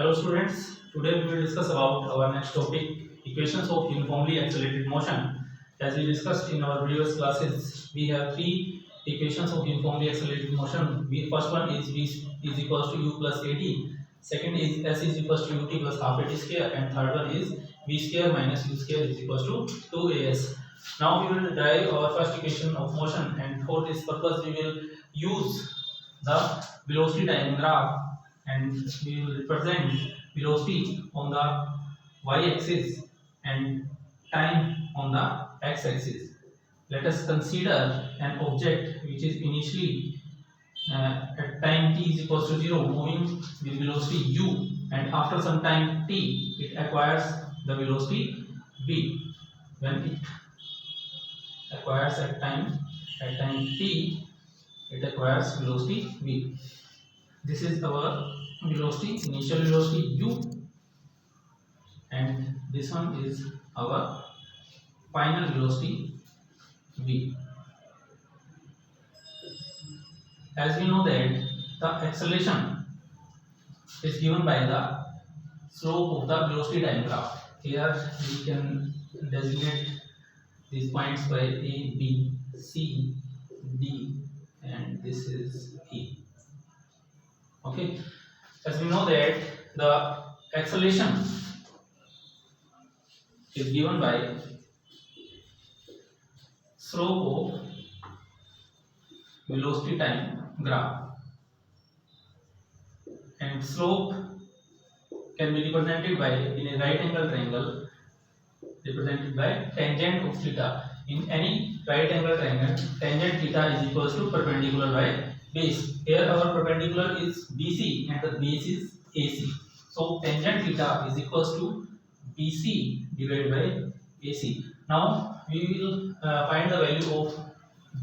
Hello students, today we will discuss about our next topic, equations of uniformly accelerated motion. As we discussed in our previous classes, we have three equations of uniformly accelerated motion. First one is v is equals to u plus at. Second is s is equals to ut plus half at square, and third one is v square minus u square is equals to 2as. Now we will derive our first equation of motion, and for this purpose we will use the velocity time graph, and we will represent velocity on the y-axis and time on the x-axis. Let us consider an object which is initially at time t is equals to 0 moving with velocity u, and after some time t it acquires the velocity v. When it acquires at time t it acquires velocity v. This is our velocity, initial velocity u, and this one is our final velocity v. As we know that the acceleration is given by the slope of the velocity time graph. Here we can designate these points by A, B, C, D, and this is E. Okay, as we know that the acceleration is given by slope of velocity time graph, and slope can be represented by in a right angle triangle represented by tangent of theta. In any right angle triangle, tangent theta is equals to perpendicular by base. Here our perpendicular is BC and the base is AC. So tangent theta is equals to BC divided by AC. Now we will find the value of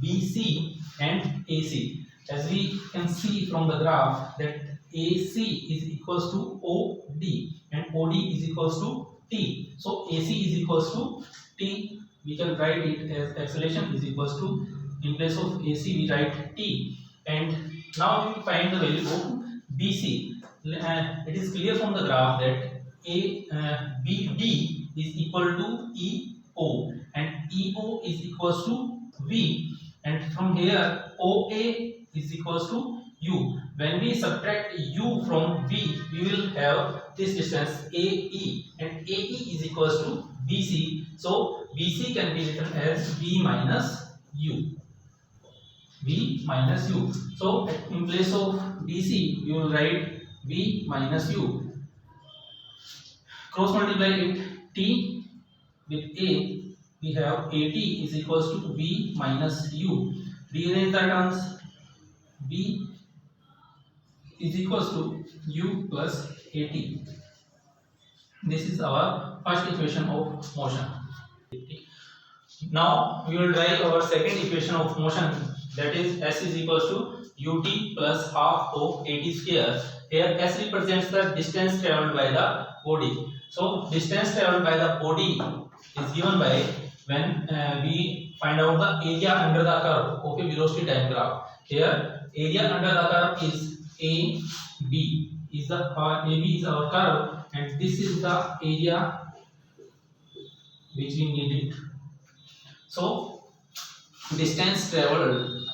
BC and AC. As we can see from the graph that AC is equals to OD and OD is equals to T. So AC is equals to T. We can write it as acceleration is equals to, in place of AC we write T. And now we will find the value of BC. It is clear from the graph that BD is equal to EO, and EO is equals to V, and from here OA is equals to U. When we subtract U from V, we will have this distance AE, and AE is equals to BC. So BC can be written as V minus U. V minus U. So in place of BC, you will write V minus U. Cross multiply it T with A. We have AT is equals to V minus U. Rearrange the terms. V is equals to U plus AT. This is our first equation of motion. Now we will derive our second equation of motion, that is S is equals to ut plus half of at square. Here S represents the distance travelled by the body. So distance travelled by the body is given by when we find out the area under the curve of a velocity time graph. Here area under the curve is AB is the AB is our curve, and this is the area which we need it. So distance travelled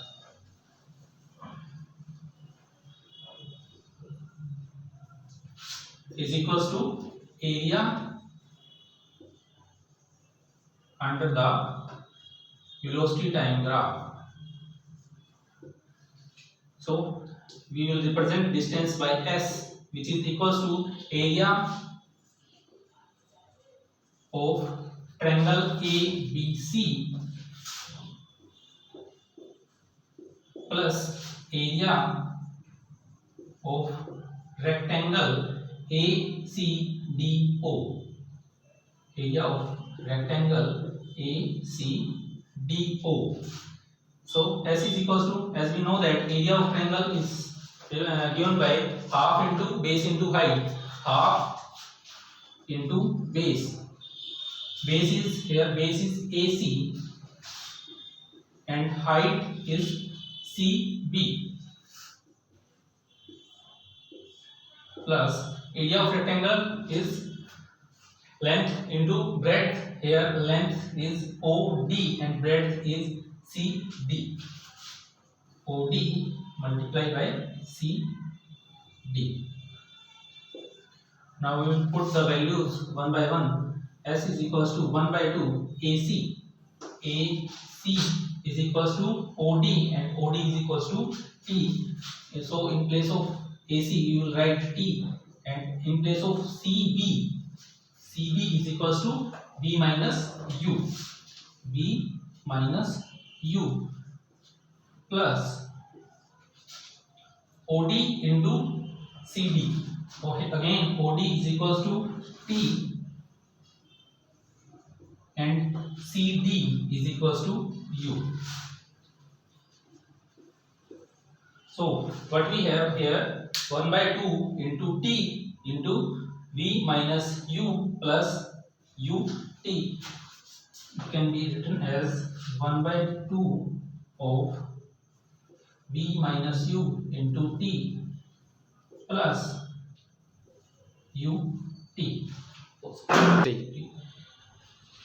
is equals to area under the velocity time graph. So we will represent distance by S, which is equals to area of triangle ABC plus area of rectangle ACDO. Area of rectangle ACDO. So S is equals to, as we know that area of triangle is given by half into base into height. Half into base. Base is here, base is AC and height is CB plus area of rectangle is length into breadth. Here length is OD and breadth is CD. OD multiplied by CD. Now we will put the values one by one. S is equals to 1 by 2 AC. AC is equals to OD and OD is equals to T. So in place of AC we will write T, and in place of CB, CB is equals to B minus U. B minus U plus OD into CD. Okay, again OD is equals to T and CD is equals to U. So what we have here, 1 by 2 into T into V minus U plus UT. It can be written as 1 by 2 of V minus U into T plus UT.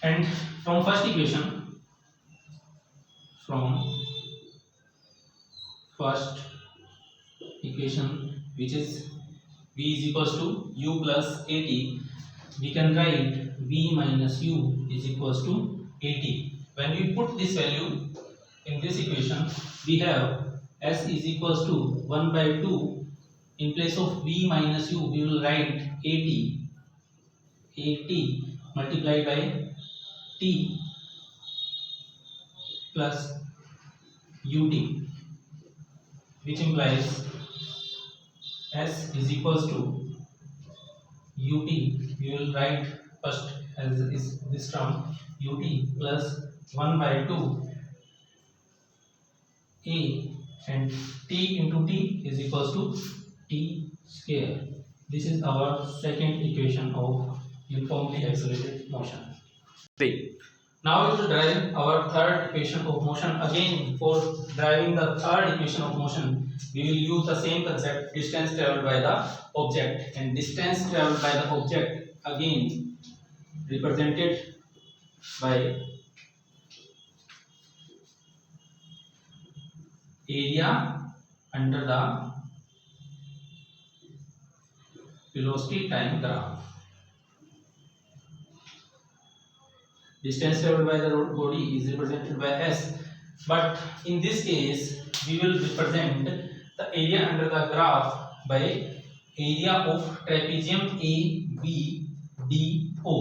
And from first equation, which is V is equals to U plus AT, we can write V minus U is equals to AT. When we put this value in this equation, we have S is equals to 1 by 2. In place of V minus U, we will write AT multiplied by T plus UT, which implies S is equals to UT. We will write first as is this term UT plus 1 by 2 A, and T into T is equals to T square. This is our second equation of uniformly accelerated motion. 3. Now we will derive our third equation of motion. Again, for deriving the third equation of motion, we will use the same concept, distance traveled by the object. And distance traveled by the object again represented by area under the velocity time graph. Distance traveled by the body is represented by S, but in this case we will represent the area under the graph by area of trapezium ABDO.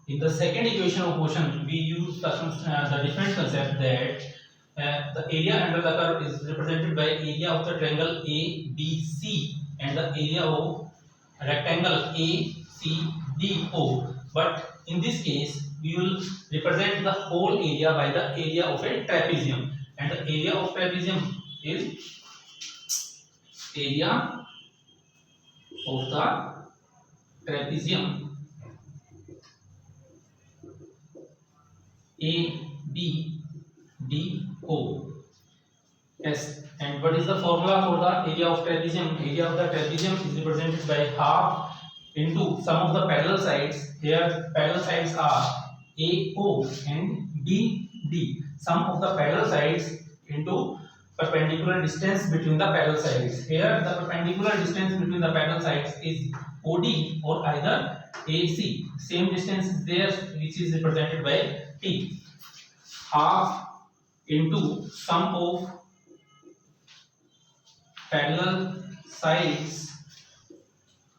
In the second equation of motion, we use the different concept that the area under the curve is represented by area of the triangle ABC and the area of rectangle ACDO. But in this case, we will represent the whole area by the area of a trapezium, and the area of trapezium is area of the trapezium ABDO. Yes, and what is the formula for the area of trapezium? Area of the trapezium is represented by half into sum of the parallel sides. Here parallel sides are AO and BD. Sum of the parallel sides into perpendicular distance between the parallel sides. Here the perpendicular distance between the parallel sides is OD or either AC. Same distance is there, which is represented by T. Half into sum of parallel sides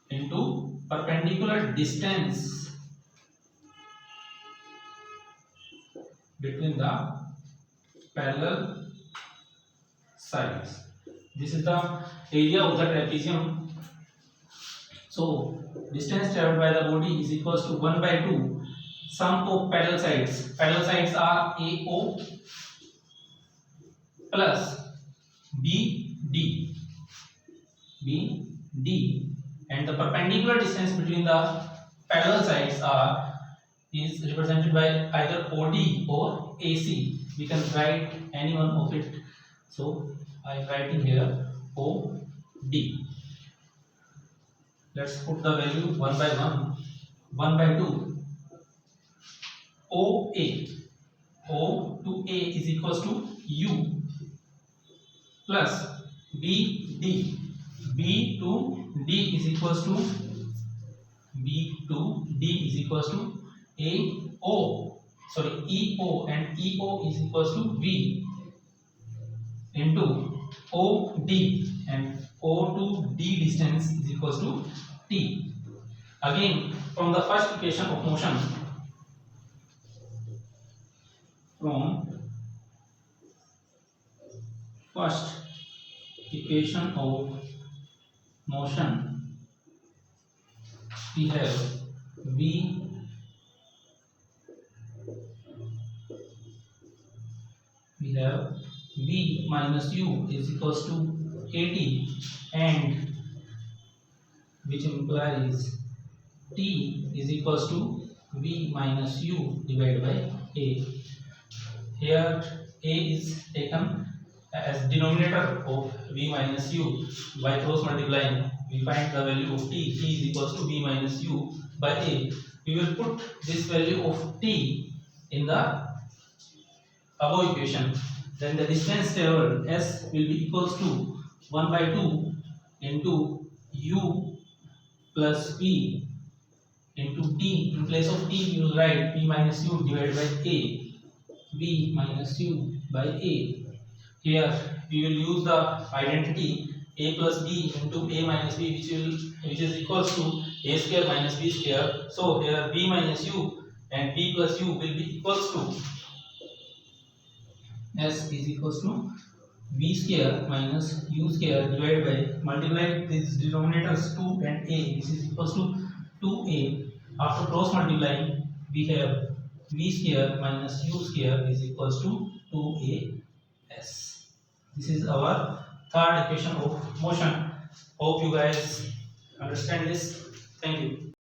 into perpendicular distance between the parallel sides. This is the area of the trapezium. So distance traveled by the body is equals to 1 by 2 sum of parallel sides. Parallel sides are AO plus BD, and the perpendicular distance between the parallel sides is represented by either OD or AC. We can write any one of it. So I am writing here OD. Let's put the value one by one. 1 by 2. OA. O to A is equals to U plus BD. B to D is equals to AO. Sorry, EO, and EO is equals to V into OD, and O to D distance is equals to T. Again, from the first equation of motion, we have V minus U is equals to AT, and which implies T is equals to V minus U divided by A. Here A is taken as denominator of V minus U. By cross multiplying, we find the value of T. T is equals to V minus U by A. We will put this value of T in the above equation. Then the distance traveled S will be equals to 1 by 2 into U plus P into T. In place of T, we will write P minus U divided by A. B minus U by A. Here we will use the identity A plus B into A minus B, which is equals to A square minus B square. So here B minus U and B plus U will be equals to S is equals to V square minus U square divided by, multiply these denominators 2 and A, this is equals to 2A. After cross multiplying, we have V square minus U square is equals to 2AS. This is our third equation of motion. Hope you guys understand this. Thank you.